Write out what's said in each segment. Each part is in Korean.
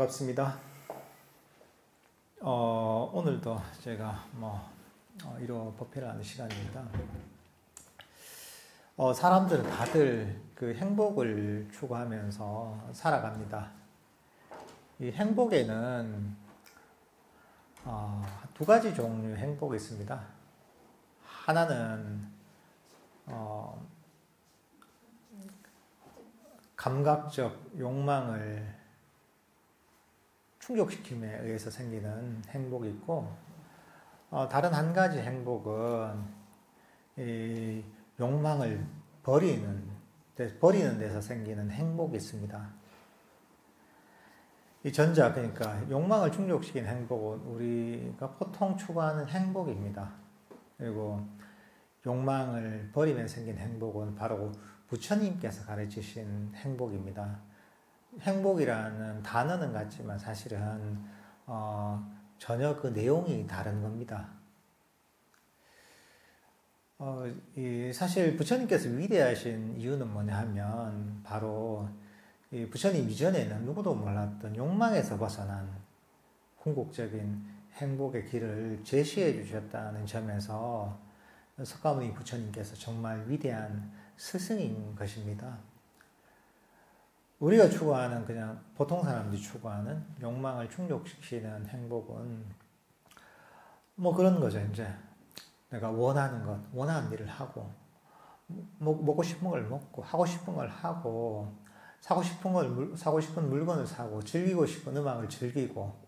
반갑습니다. 오늘도 제가 이로 법회를 하는 시간입니다. 사람들은 다들 그 행복을 추구하면서 살아갑니다. 이 행복에는 두 가지 종류의 행복이 있습니다. 하나는 감각적 욕망을 충족시킴에 의해서 생기는 행복이 있고, 다른 한 가지 행복은 이 욕망을 버리는 데서 생기는 행복이 있습니다. 이 전자, 그러니까 욕망을 충족시키는 행복은 우리가 보통 추구하는 행복입니다. 그리고 욕망을 버리면 생긴 행복은 바로 부처님께서 가르치신 행복입니다. 행복이라는 단어는 같지만 사실은 전혀 그 내용이 다른 겁니다. 사실 부처님께서 위대하신 이유는 뭐냐 하면 바로 이 부처님 이전에는 누구도 몰랐던 욕망에서 벗어난 궁극적인 행복의 길을 제시해 주셨다는 점에서 석가모니 부처님께서 정말 위대한 스승인 것입니다. 우리가 추구하는 그냥 보통 사람들이 추구하는 욕망을 충족시키는 행복은 그런 거죠. 이제 내가 원하는 것, 원하는 일을 하고 먹고 싶은 걸 먹고 하고 싶은 걸 하고 사고 싶은 물건을 사고 즐기고 싶은 음악을 즐기고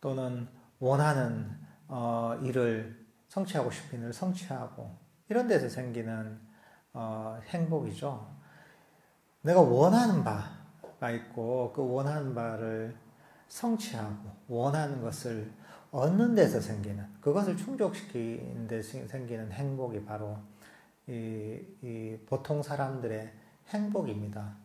또는 원하는 일을 성취하고 싶은 일을 성취하고 이런 데서 생기는 행복이죠. 내가 원하는 바가 있고 그 원하는 바를 성취하고 원하는 것을 얻는 데서 생기는, 그것을 충족시키는 데서 생기는 행복이 바로 이 보통 사람들의 행복입니다.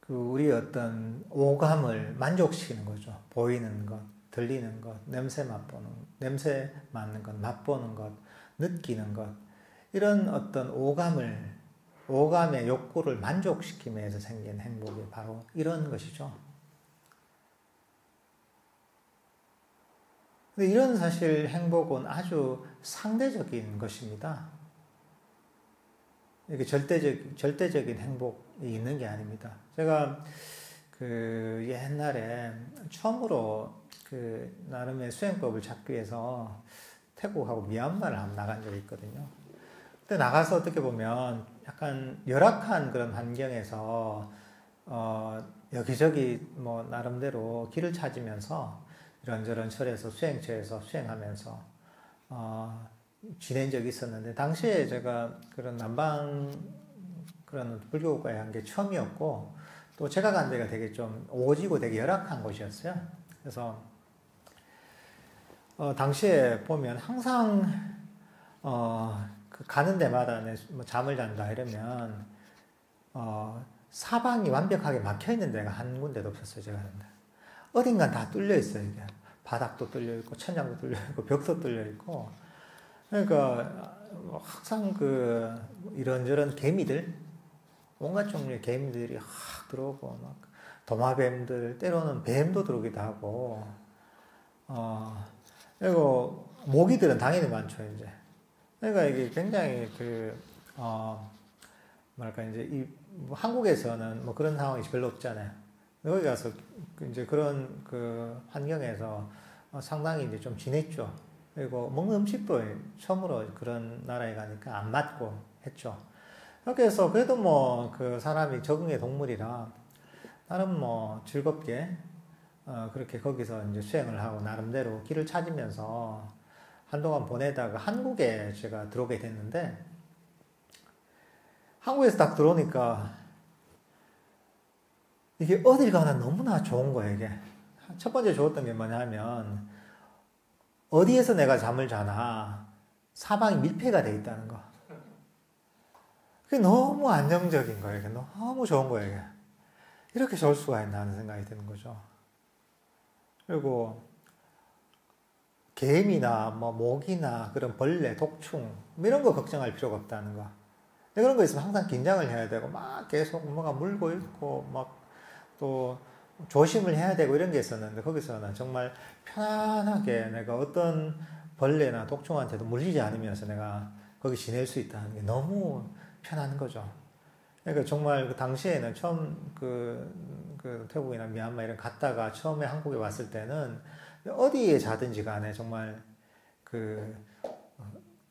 우리의 어떤 오감을 만족시키는 거죠. 보이는 것, 들리는 것, 냄새 맡는 것, 맛보는 것, 느끼는 것, 이런 어떤 오감의 욕구를 만족시키면서 생긴 행복이 바로 이런 것이죠. 근데 이런 사실 행복은 아주 상대적인 것입니다. 이렇게 절대적인 행복이 있는 게 아닙니다. 제가 옛날에 처음으로 나름의 수행법을 찾기 위해서 태국하고 미얀마를 한번 나간 적이 있거든요. 그때 나가서 어떻게 보면 약간 열악한 그런 환경에서 여기저기 나름대로 길을 찾으면서 이런저런 절에서 수행처에서 수행하면서 지낸 적이 있었는데, 당시에 제가 그런 남방 그런 불교국가에 간 게 처음이었고, 또 제가 간 데가 되게 좀 오지고 되게 열악한 곳이었어요. 그래서 당시에 보면 항상 가는 데마다 잠을 잔다 이러면 사방이 완벽하게 막혀 있는 데가 한 군데도 없었어요. 제가 가는데 어딘간 다 뚫려 있어요. 이게 바닥도 뚫려 있고 천장도 뚫려 있고 벽도 뚫려 있고, 그러니까 항상 이런저런 개미들, 온갖 종류의 개미들이 확 들어오고 막 도마뱀들, 때로는 뱀도 들어오기도 하고, 그리고 모기들은 당연히 많죠. 이제 그러니까 이게 굉장히 이제 한국에서는 그런 상황이 별로 없잖아요. 여기 가서 이제 그런 환경에서 상당히 이제 좀 지냈죠. 그리고 먹는 음식도 처음으로 그런 나라에 가니까 안 맞고 했죠. 그렇게 해서 그래도 사람이 적응의 동물이라 나름 즐겁게 그렇게 거기서 이제 수행을 하고 나름대로 길을 찾으면서 한동안 보내다가 한국에 제가 들어오게 됐는데, 한국에서 딱 들어오니까 이게 어딜 가나 너무나 좋은 거예요. 이게 첫 번째 좋았던 게 뭐냐면 어디에서 내가 잠을 자나 사방이 밀폐가 돼 있다는 거. 그게 너무 안정적인 거예요. 이게 너무 좋은 거예요. 이게. 이렇게 좋을 수가 있나 하는 생각이 드는 거죠. 그리고 개미나 모기나 그런 벌레, 독충 이런 거 걱정할 필요가 없다는 거. 근데 그런 거 있으면 항상 긴장을 해야 되고, 막 계속 뭐가 물고 있고, 막 또 조심을 해야 되고 이런 게 있었는데, 거기서는 정말 편안하게 내가 어떤 벌레나 독종한테도 물리지 않으면서 내가 거기 지낼 수 있다는 게 너무 편한 거죠. 그러니까 정말 그 당시에는 처음 그 태국이나 미얀마 이런 갔다가 처음에 한국에 왔을 때는 어디에 자든지 간에 정말 그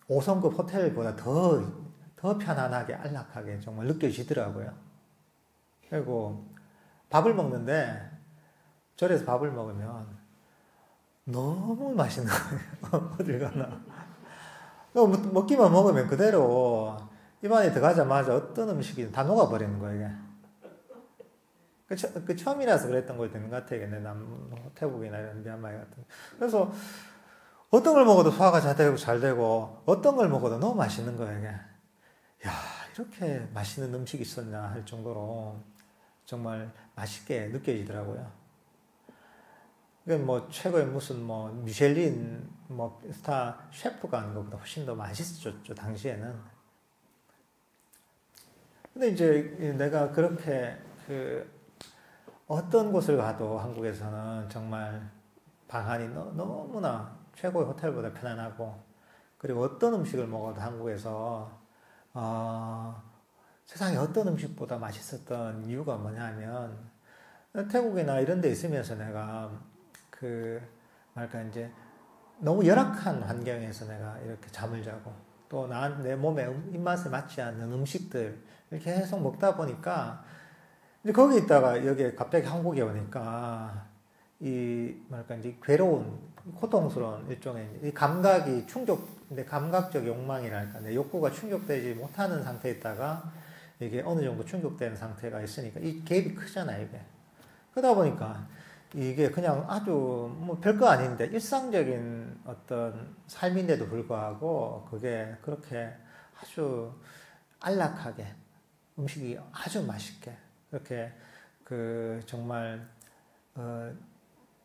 5성급 호텔보다 더 편안하게 안락하게 정말 느껴지더라고요. 그리고 밥을 먹는데 절에서 밥을 먹으면 너무 맛있는 거예요. 어딜 가나. 먹기만 먹으면 그대로 입안에 들어가자마자 어떤 음식이 다 녹아버리는 거예요, 이게. 그 처음이라서 그랬던 걸 되는 것 같아요. 태국이나 이런 미얀마 같은. 그래서 어떤 걸 먹어도 소화가 잘 되고, 어떤 걸 먹어도 너무 맛있는 거예요, 이게. 야, 이렇게 맛있는 음식이 있었나 할 정도로 정말 맛있게 느껴지더라고요. 이게 뭐 최고의 무슨 뭐 미슐린 뭐 스타 셰프가 하는 것보다 훨씬 더 맛있었죠, 당시에는. 근데 이제 내가 그렇게 어떤 곳을 가도 한국에서는 정말 방안이 너무나 최고의 호텔보다 편안하고, 그리고 어떤 음식을 먹어도 한국에서 세상에 어떤 음식보다 맛있었던 이유가 뭐냐면, 태국이나 이런 데 있으면서 내가 이제 너무 열악한 환경에서 내가 이렇게 잠을 자고, 또 내 몸에 입맛에 맞지 않는 음식들 이렇게 계속 먹다 보니까, 이제 거기 있다가 여기 갑자기 한국에 오니까 이제 괴로운, 고통스러운 일종의 이 감각이 근데 감각적 욕망이랄까, 내 욕구가 충족되지 못하는 상태에 있다가 이게 어느 정도 충족되는 상태가 있으니까 이 갭이 크잖아요, 이게. 그러다 보니까 이게 그냥 아주 뭐 별거 아닌데 일상적인 어떤 삶인데도 불구하고 그게 그렇게 아주 안락하게 음식이 아주 맛있게 그렇게 정말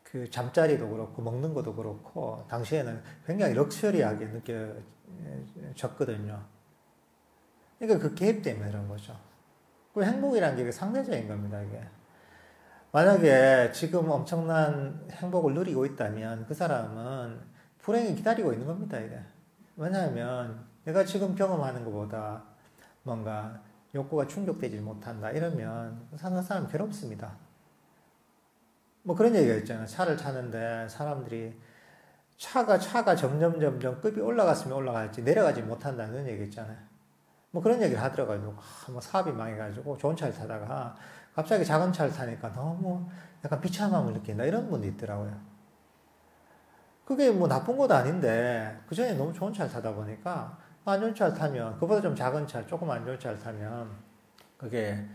그 잠자리도 그렇고 먹는 것도 그렇고 당시에는 굉장히 럭셔리하게 느껴졌거든요. 그러니까 그 갭 때문에 그런 거죠. 그 행복이라는 게 상대적인 겁니다, 이게. 만약에 지금 엄청난 행복을 누리고 있다면 그 사람은 불행이 기다리고 있는 겁니다, 이게. 왜냐하면 내가 지금 경험하는 것보다 뭔가 욕구가 충족되지 못한다 이러면 사는 사람 괴롭습니다. 뭐 그런 얘기가 있잖아요. 차를 타는데 사람들이 차가 점점 급이 올라갔으면 올라갈지 내려가지 못한다는 얘기 있잖아요. 뭐 그런 얘기를 하더라고요. 뭐 사업이 망해가지고 좋은 차를 타다가 갑자기 작은 차를 타니까 너무 약간 비참함을 느낀다 이런 분도 있더라고요. 그게 뭐 나쁜 것도 아닌데 그 전에 너무 좋은 차를 타다 보니까 안 좋은 차를 타면 그보다 좀 작은 차, 조금 안 좋은 차를 타면 그게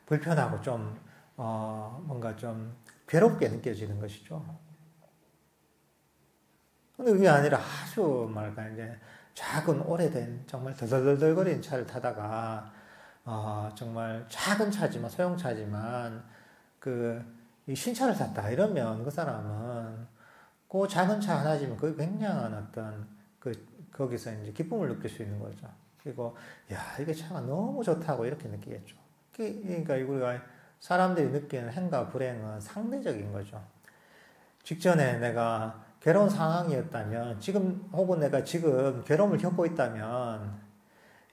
불편하고 좀 뭔가 좀 괴롭게 느껴지는 것이죠. 근데 그게 아니라 아주 이제 작은 오래된 정말 덜덜덜거리는 차를 타다가 정말 작은 차지만 소형차지만 이 신차를 탔다 이러면 그 사람은 그 작은 차 하나지만 그 굉장한 어떤 거기서 이제 기쁨을 느낄 수 있는 거죠. 그리고 야 이게 차가 너무 좋다고 이렇게 느끼겠죠. 그러니까 우리가 사람들이 느끼는 행과 불행은 상대적인 거죠. 직전에 내가 괴로운 상황이었다면 혹은 내가 지금 괴로움을 겪고 있다면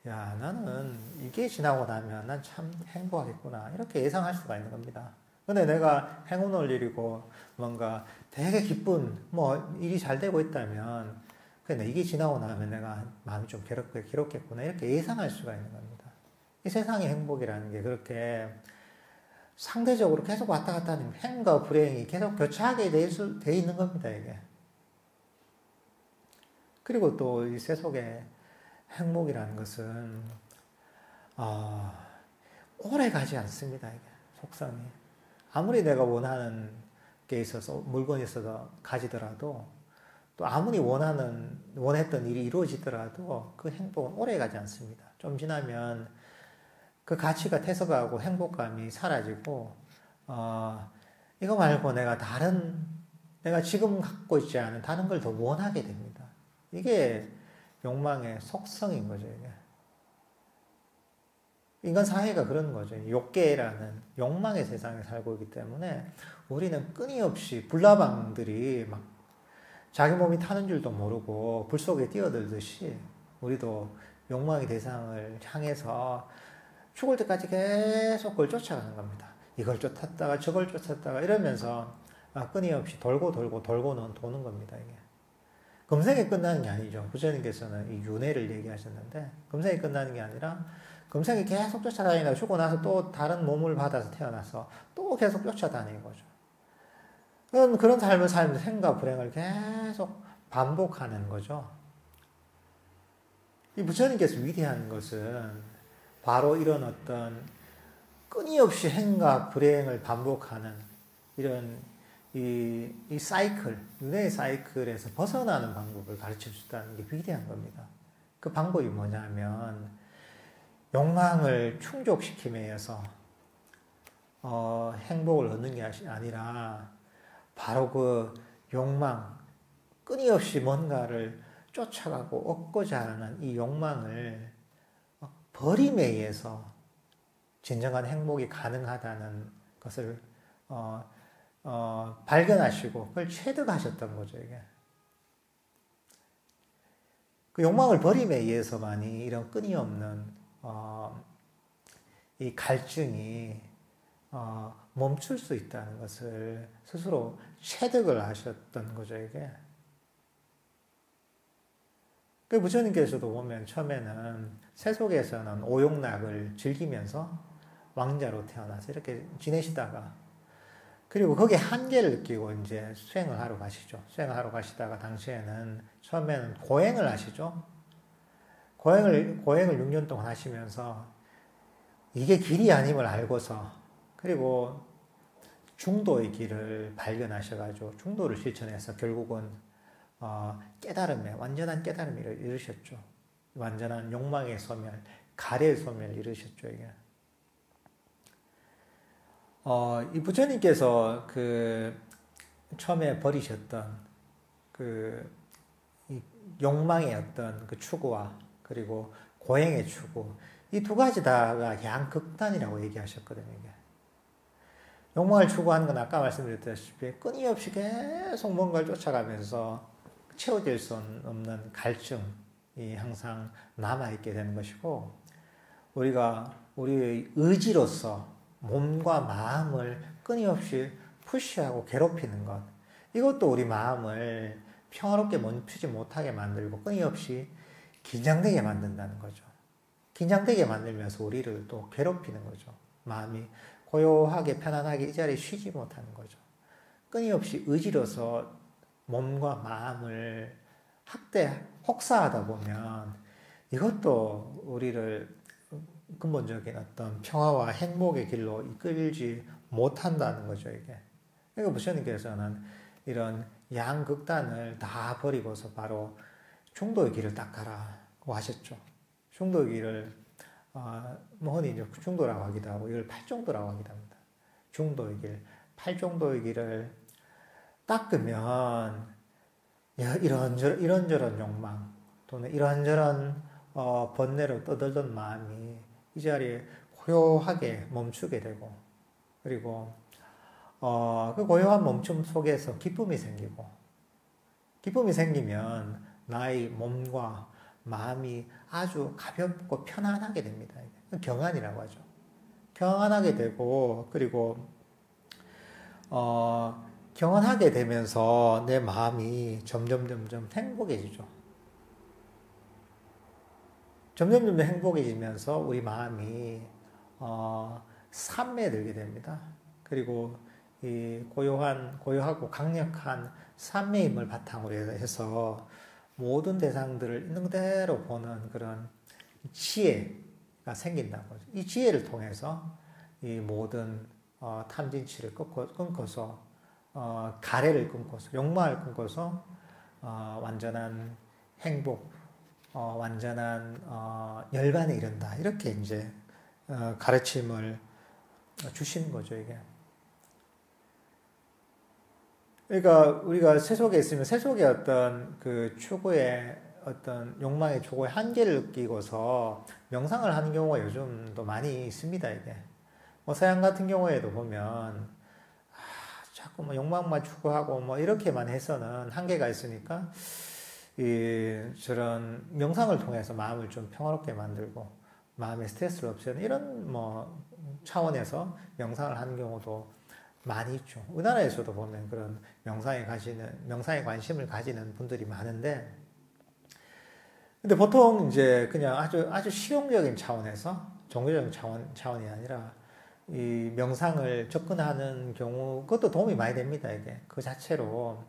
야 나는 이게 지나고 나면 난 참 행복하겠구나 이렇게 예상할 수가 있는 겁니다. 근데 내가 행운을 누리고 뭔가 되게 기쁜 뭐 일이 잘 되고 있다면 근데 이게 지나고 나면 내가 마음이 좀 괴롭겠구나 이렇게 예상할 수가 있는 겁니다. 이 세상의 행복이라는 게 그렇게 상대적으로 계속 왔다 갔다 하는 행과 불행이 계속 교차하게 돼 있는 겁니다, 이게. 그리고 또 이 세속의 행복이라는 것은 오래 가지 않습니다, 이게 속성이. 아무리 내가 원하는 게 있어서 물건이 있어서 가지더라도 또 아무리 원했던 일이 이루어지더라도 그 행복은 오래 가지 않습니다. 좀 지나면 그 가치가 퇴색하고 행복감이 사라지고 이거 말고 내가 지금 갖고 있지 않은 다른 걸 더 원하게 됩니다. 이게 욕망의 속성인 거죠, 이게. 인간 사회가 그런 거죠. 욕계라는 욕망의 세상에 살고 있기 때문에 우리는 끊임없이 불나방들이 막 자기 몸이 타는 줄도 모르고 불 속에 뛰어들듯이 우리도 욕망의 대상을 향해서 죽을 때까지 계속 그걸 쫓아가는 겁니다. 이걸 쫓았다가 저걸 쫓았다가 이러면서 끊임없이 돌고는 도는 겁니다. 이게. 금생에 끝나는 게 아니죠. 부처님께서는 이 윤회를 얘기하셨는데 금생에 끝나는 게 아니라 금생에 계속 쫓아다니다 죽고 나서 또 다른 몸을 받아서 태어나서 또 계속 쫓아다니는 거죠. 그런 삶을 살면서 생과 불행을 계속 반복하는 거죠. 이 부처님께서 위대한 것은 바로 이런 어떤 끊임없이 행과 불행을 반복하는 이런 이 사이클, 윤회의 사이클에서 벗어나는 방법을 가르쳐 주셨다는 게 위대한 겁니다. 그 방법이 뭐냐면 욕망을 충족시킴에 의해서 행복을 얻는 게 아니라 바로 그 욕망, 끊임없이 뭔가를 쫓아가고 얻고자 하는 이 욕망을 버림에 의해서 진정한 행복이 가능하다는 것을 발견하시고 그걸 체득하셨던 거죠, 이게. 그 욕망을 버림에 의해서만이 이런 끊임없는 이 갈증이 멈출 수 있다는 것을 스스로 체득을 하셨던 거죠, 이게. 그 부처님께서도 보면 처음에는 세속에서는 오욕락을 즐기면서 왕자로 태어나서 이렇게 지내시다가 그리고 거기에 한계를 느끼고 이제 수행을 하러 가시죠. 수행을 하러 가시다가 당시에는 처음에는 고행을 하시죠. 고행을 6년 동안 하시면서 이게 길이 아님을 알고서 그리고 중도의 길을 발견하셔가지고 중도를 실천해서 결국은 완전한 깨달음에 이르셨죠. 완전한 욕망의 소멸, 가래의 소멸을 이루셨죠, 이게. 이 부처님께서 그 처음에 버리셨던 이 욕망의 어떤 그 추구와 그리고 고행의 추구, 이 두 가지 다가 양극단이라고 얘기하셨거든요, 이게. 욕망을 추구하는 건 아까 말씀드렸다시피 끊임없이 계속 뭔가를 쫓아가면서 채워질 수 없는 갈증이 항상 남아있게 되는 것이고, 우리의 의지로서 몸과 마음을 끊임없이 푸시하고 괴롭히는 것, 이것도 우리 마음을 평화롭게 멈추지 못하게 만들고 끊임없이 긴장되게 만든다는 거죠. 긴장되게 만들면서 우리를 또 괴롭히는 거죠. 마음이 고요하게 편안하게 이 자리에 쉬지 못하는 거죠. 끊임없이 의지로서 몸과 마음을 혹사하다 보면 이것도 우리를 근본적인 어떤 평화와 행복의 길로 이끌지 못한다는 거죠, 이게. 그러니까 부처님께서는 이런 양극단을 다 버리고서 바로 중도의 길을 닦아라고 하셨죠. 중도의 길을, 흔히 이제 중도라고 하기도 하고, 이걸 팔중도라고 하기도 합니다. 중도의 길, 팔중도의 길을 닦으면, 이런저런 욕망, 또는 이런저런, 번뇌로 떠들던 마음이 이 자리에 고요하게 멈추게 되고, 그리고, 그 고요한 멈춤 속에서 기쁨이 생기고, 기쁨이 생기면 나의 몸과 마음이 아주 가볍고 편안하게 됩니다. 경안이라고 하죠. 경안하게 되고, 그리고, 경안하게 되면서 내 마음이 점점 행복해지죠. 점점 행복해지면서 우리 마음이, 삼매에 들게 됩니다. 그리고 이 고요하고 강력한 삼매임을 바탕으로 해서 모든 대상들을 있는 그대로 보는 그런 지혜가 생긴다는 거죠. 이 지혜를 통해서 이 모든 탐진치를 끊고서 가래를 끊고서 욕망을 끊고서 완전한 행복, 완전한 열반에 이른다. 이렇게 이제 가르침을 주시는 거죠, 이게. 그러니까 우리가 세속에 있으면 세속의 어떤 그 추구의 어떤 욕망의 초고의 한계를 느끼고서 명상을 하는 경우가 요즘도 많이 있습니다, 이게. 뭐 서양 같은 경우에도 보면 자꾸 뭐 욕망만 추구하고 뭐 이렇게만 해서는 한계가 있으니까 저런 명상을 통해서 마음을 좀 평화롭게 만들고 마음의 스트레스를 없애는 이런 뭐 차원에서 명상을 하는 경우도 많이 있죠. 우리나라에서도 보면 그런 명상에 관심을 가지는 분들이 많은데, 근데 보통 이제 그냥 아주 실용적인 차원에서 종교적인 차원이 아니라 이 명상을 접근하는 경우, 그것도 도움이 많이 됩니다, 이게. 그 자체로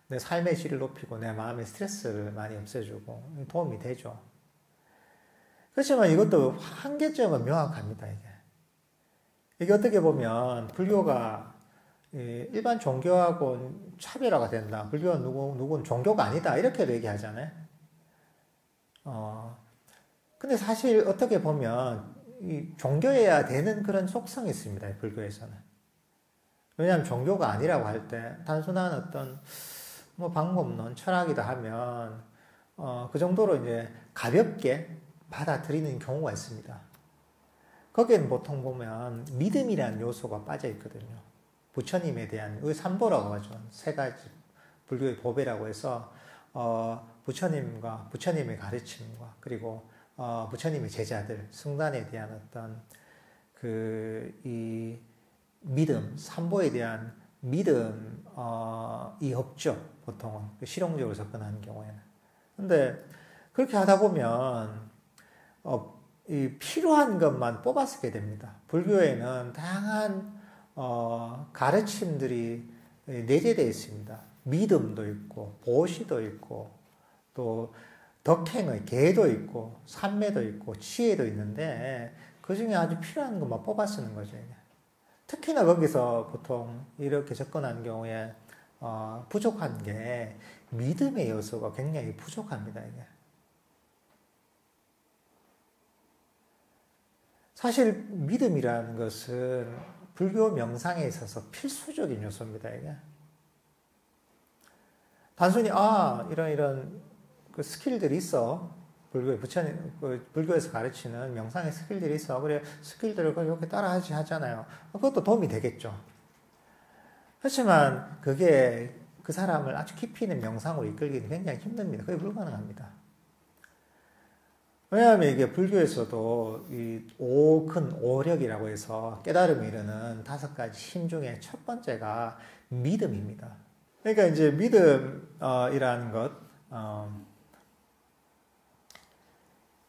내 삶의 질을 높이고 내 마음의 스트레스를 많이 없애주고 도움이 되죠. 그렇지만 이것도 한계점은 명확합니다, 이게. 이게 어떻게 보면 불교가 일반 종교하고 차별화가 된다. 불교는 누군 종교가 아니다. 이렇게도 얘기하잖아요. 근데 사실 어떻게 보면 이 종교여야 되는 그런 속성이 있습니다. 불교에서는. 왜냐하면 종교가 아니라고 할 때 단순한 어떤 뭐 방법론, 철학이다 하면 그 정도로 이제 가볍게 받아들이는 경우가 있습니다. 거기에는 보통 보면 믿음이라는 요소가 빠져 있거든요. 부처님에 대한 삼보라고 하죠. 세 가지 불교의 보배라고 해서 부처님과 부처님의 가르침과 그리고 부처님의 제자들 승단에 대한 어떤 이 믿음, 삼보에 대한 믿음이 없죠. 보통은 실용적으로 접근하는 경우에는. 근데 그렇게 하다 보면 이 필요한 것만 뽑아 쓰게 됩니다. 불교에는 다양한 가르침들이 내재되어 있습니다. 믿음도 있고 보시도 있고 또 덕행의 계도 있고 삼매도 있고 지혜도 있는데 그 중에 아주 필요한 것만 뽑아 쓰는 거죠. 특히나 거기서 보통 이렇게 접근하는 경우에 부족한 게 믿음의 요소가 굉장히 부족합니다. 이게. 사실 믿음이라는 것은 불교 명상에 있어서 필수적인 요소입니다. 이게. 단순히 이런 그 스킬들이 있어. 불교에서 가르치는 명상의 스킬들이 있어. 그래 스킬들을 이렇게 따라하지 하잖아요. 그것도 도움이 되겠죠. 그렇지만 그게 그 사람을 아주 깊이 있는 명상으로 이끌기는 굉장히 힘듭니다. 그게 불가능합니다. 왜냐하면 이게 불교에서도 이 큰 오력이라고 해서 깨달음에 이르는 5가지 힘 중에 첫 번째가 믿음입니다. 그러니까 이제 믿음이라는 것,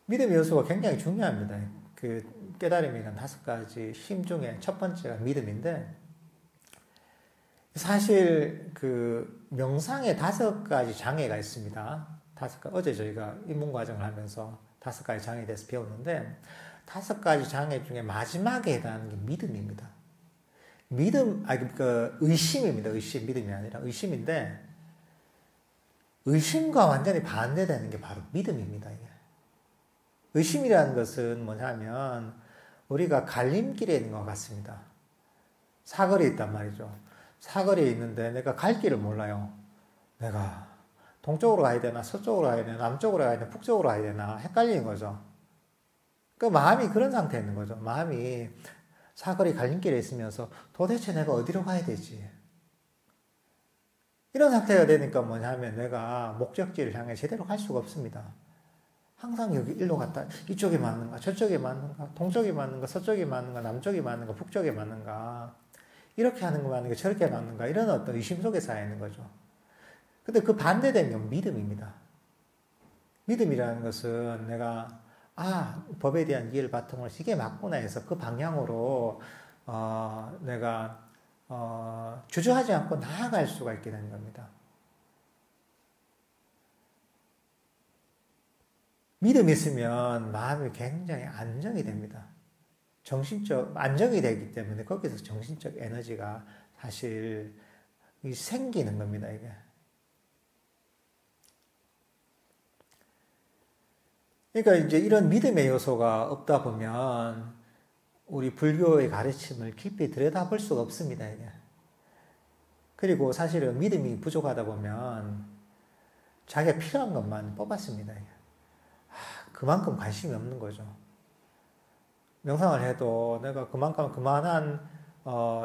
믿음의 요소가 굉장히 중요합니다. 그 깨달음에 이르는 5가지 힘 중에 첫 번째가 믿음인데, 사실 그 명상에 5가지 장애가 있습니다. 어제 저희가 입문 과정을 하면서 5가지 장애에 대해서 배웠는데 5가지 장애 중에 마지막에 해당하는 게 믿음입니다. 의심입니다. 의심, 믿음이 아니라 의심인데 의심과 완전히 반대되는 게 바로 믿음입니다. 이게. 의심이라는 것은 뭐냐면 우리가 갈림길에 있는 것 같습니다. 사거리에 있단 말이죠. 사거리에 있는데 내가 갈 길을 몰라요. 내가 동쪽으로 가야 되나 서쪽으로 가야 되나 남쪽으로 가야 되나 북쪽으로 가야 되나 헷갈리는 거죠. 그 마음이 그런 상태에 있는 거죠. 마음이 사거리 갈림길에 있으면서 도대체 내가 어디로 가야 되지? 이런 상태가 되니까 뭐냐면 내가 목적지를 향해 제대로 갈 수가 없습니다. 항상 여기 일로 갔다 이쪽이 맞는가 저쪽이 맞는가 동쪽이 맞는가 서쪽이 맞는가 남쪽이 맞는가 북쪽이 맞는가 이렇게 하는 거 맞는가 저렇게 맞는가 이런 어떤 의심 속에 쌓여 있는 거죠. 근데 그 반대된 건 믿음입니다. 믿음이라는 것은 내가 법에 대한 이해를 바탕으로 이게 맞구나 해서 그 방향으로 내가 주저하지 않고 나아갈 수가 있게 되는 겁니다. 믿음이 있으면 마음이 굉장히 안정이 됩니다. 안정이 되기 때문에 거기서 정신적 에너지가 사실 생기는 겁니다, 이게. 그러니까 이제 이런 믿음의 요소가 없다 보면 우리 불교의 가르침을 깊이 들여다볼 수가 없습니다, 이게. 그리고 사실은 믿음이 부족하다 보면 자기가 필요한 것만 뽑았습니다. 그만큼 관심이 없는 거죠. 명상을 해도 내가 그만큼 그만한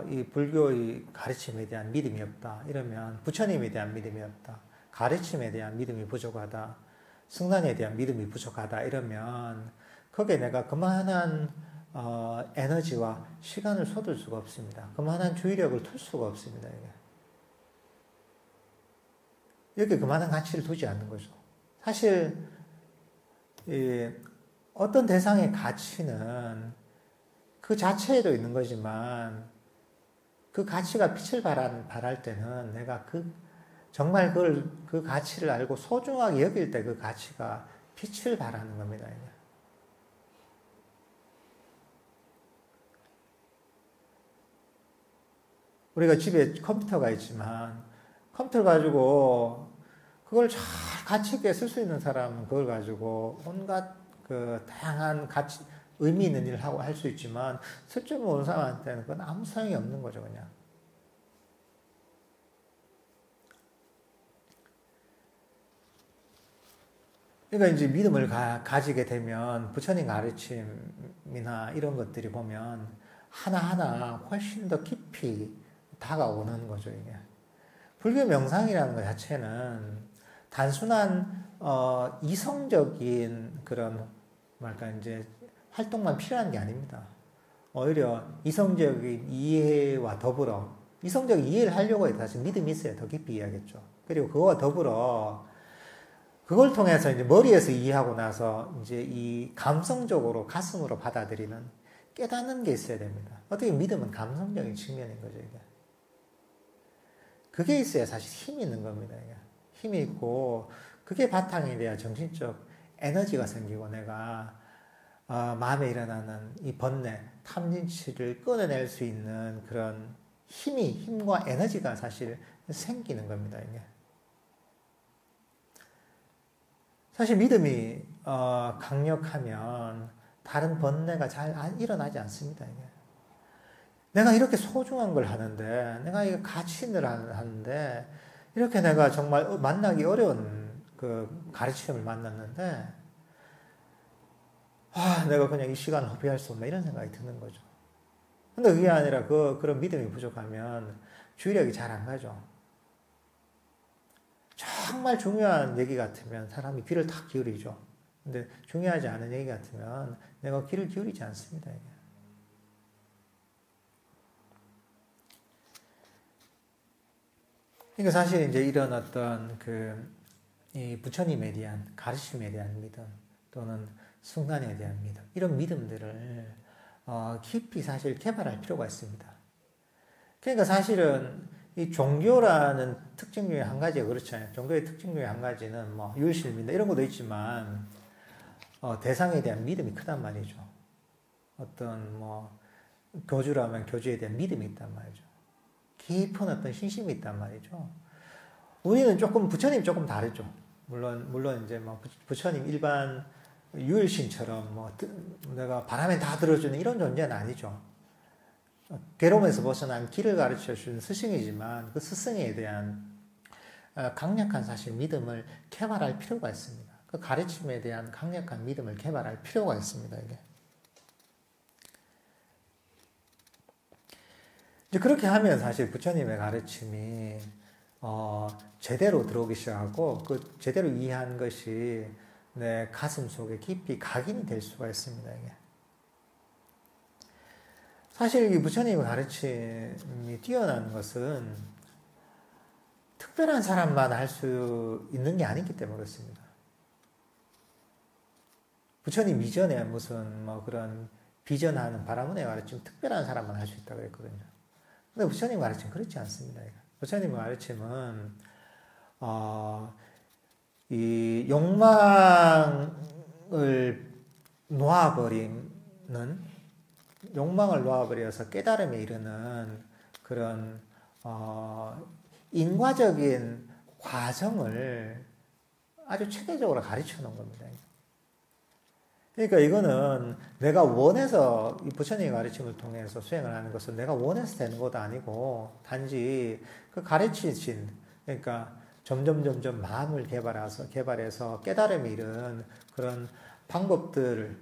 이 불교의 가르침에 대한 믿음이 없다. 이러면 부처님에 대한 믿음이 없다. 가르침에 대한 믿음이 부족하다. 승단에 대한 믿음이 부족하다. 이러면 거기에 내가 그만한 에너지와 시간을 쏟을 수가 없습니다. 그만한 주의력을 틀 수가 없습니다. 이렇게 그만한 가치를 두지 않는 거죠. 사실 어떤 대상의 가치는 그 자체에도 있는 거지만 그 가치가 빛을 발할 때는 내가 정말 그 가치를 알고 소중하게 여길 때 그 가치가 빛을 발하는 겁니다. 우리가 집에 컴퓨터가 있지만 컴퓨터 가지고 그걸 잘 가치 있게 쓸 수 있는 사람은 그걸 가지고 온갖 그 다양한 가치, 의미 있는 일을 하고 할 수 있지만 쓸 줄 모르는 사람한테는 그건 아무 소용이 없는 거죠, 그냥. 그러니까 이제 믿음을 가지게 되면 부처님 가르침이나 이런 것들이 보면 하나하나 훨씬 더 깊이 다가오는 거죠, 이게. 불교 명상이라는 것 자체는 단순한 이성적인 그런 뭐랄까 이제 활동만 필요한 게 아닙니다. 오히려 이성적인 이해와 더불어 이성적인 이해를 하려고 해도 사실 믿음이 있어야 더 깊이 이해하겠죠. 그리고 그거와 더불어 그걸 통해서 이제 머리에서 이해하고 나서 이제 이 감성적으로 가슴으로 받아들이는 깨닫는 게 있어야 됩니다. 어떻게 믿음은 감성적인 측면인 거죠, 이게. 그게 있어야 사실 힘이 있는 겁니다, 이게. 힘이 있고 그게 바탕이 돼야 정신적 에너지가 생기고 내가 마음에 일어나는 이 번뇌, 탐진치를 끊어낼 수 있는 그런 힘과 에너지가 사실 생기는 겁니다, 이게. 사실 믿음이 강력하면 다른 번뇌가 잘 일어나지 않습니다, 이게. 내가 이렇게 소중한 걸 하는데, 내가 이거 가치를 하는데, 이렇게 내가 정말 만나기 어려운 그 가르침을 만났는데, 내가 그냥 이 시간을 허비할 수 없나 이런 생각이 드는 거죠. 근데 그게 아니라 그런 믿음이 부족하면 주의력이 잘 안 가죠. 정말 중요한 얘기 같으면 사람이 귀를 탁 기울이죠. 근데 중요하지 않은 얘기 같으면 내가 귀를 기울이지 않습니다, 이게. 그러니까 사실 이제 이런 어떤 이 부처님에 대한 가르침에 대한 믿음 또는 순간에 대한 믿음 이런 믿음들을 깊이 사실 개발할 필요가 있습니다. 그러니까 사실은 이 종교라는 특징 중에 한 가지가 그렇잖아요. 종교의 특징 중에 한 가지는 뭐 유일신 믿는다 이런 것도 있지만 대상에 대한 믿음이 크단 말이죠. 어떤 뭐 교주라면 교주에 대한 믿음이 있단 말이죠. 깊은 어떤 신심이 있단 말이죠. 우리는 부처님 조금 다르죠. 물론 이제 뭐 부처님 일반 유일신처럼 뭐 내가 바라면 다 들어주는 이런 존재는 아니죠. 괴로움에서 벗어난 길을 가르쳐 주는 스승이지만 그 스승에 대한 강력한 사실 믿음을 개발할 필요가 있습니다. 그 가르침에 대한 강력한 믿음을 개발할 필요가 있습니다, 이게. 이제 그렇게 하면 사실 부처님의 가르침이 제대로 들어오기 시작하고 그 제대로 이해한 것이 내 가슴 속에 깊이 각인이 될 수가 있습니다, 이게. 사실 이 부처님의 가르침이 뛰어난 것은 특별한 사람만 할 수 있는 게 아니기 때문에 그렇습니다. 부처님 이전에 무슨 뭐 그런 비전하는 바라문의 가르침 특별한 사람만 할 수 있다고 그랬거든요. 근데 부처님 가르침은 그렇지 않습니다. 부처님의 가르침은 이 욕망을 놓아버려서 깨달음에 이르는 그런 인과적인 과정을 아주 체계적으로 가르쳐 놓은 겁니다. 그러니까 이거는 내가 원해서 이 부처님의 가르침을 통해서 수행을 하는 것은 내가 원해서 되는 것도 아니고 단지 그 가르치신, 그러니까 점점 마음을 개발해서 깨달음이 이른 그런 방법들을,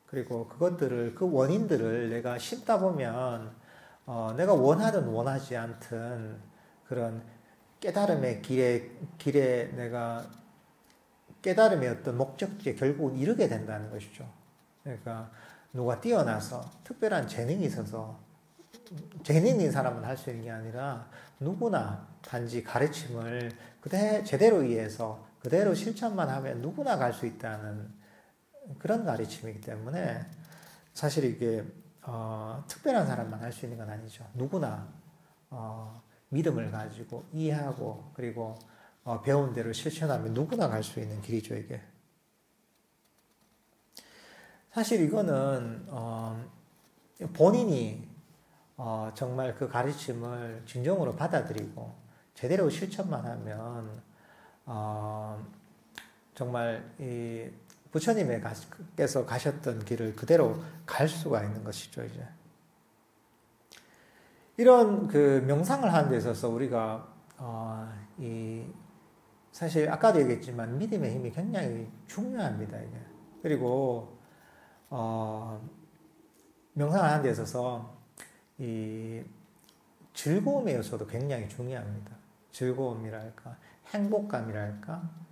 그리고 그것들을, 그 원인들을 내가 심다 보면, 내가 원하든 원하지 않든 그런 깨달음의 길에 내가 깨달음의 어떤 목적지에 결국은 이르게 된다는 것이죠. 그러니까 누가 뛰어나서 특별한 재능이 있어서 재능 있는 사람은 할 수 있는 게 아니라 누구나 단지 가르침을 제대로 이해해서 그대로 실천만 하면 누구나 갈 수 있다는 그런 가르침이기 때문에 사실 이게 특별한 사람만 할 수 있는 건 아니죠. 누구나 믿음을 가지고 이해하고 그리고 배운 대로 실천하면 누구나 갈 수 있는 길이죠, 이게. 사실 이거는 본인이 정말 그 가르침을 진정으로 받아들이고 제대로 실천만 하면 정말 이 부처님께서 가셨던 길을 그대로 갈 수가 있는 것이죠, 이제. 이런 그 명상을 하는 데 있어서 우리가 사실 아까도 얘기했지만 믿음의 힘이 굉장히 중요합니다, 이게. 그리고 명상을 하는 데 있어서 이 즐거움의 요소도 굉장히 중요합니다. 즐거움이랄까, 행복감이랄까,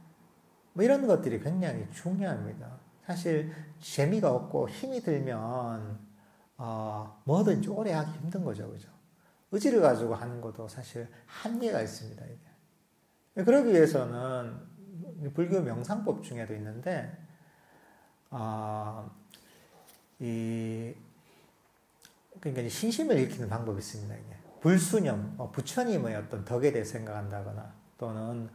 뭐 이런 것들이 굉장히 중요합니다. 사실 재미가 없고 힘이 들면 뭐든지 오래 하기 힘든 거죠, 그죠? 의지를 가지고 하는 것도 사실 한계가 있습니다, 이게. 그러기 위해서는 불교 명상법 중에도 있는데 그러니까 신심을 일으키는 방법이 있습니다, 이게. 불수념, 부처님의 어떤 덕에 대해 생각한다거나 또는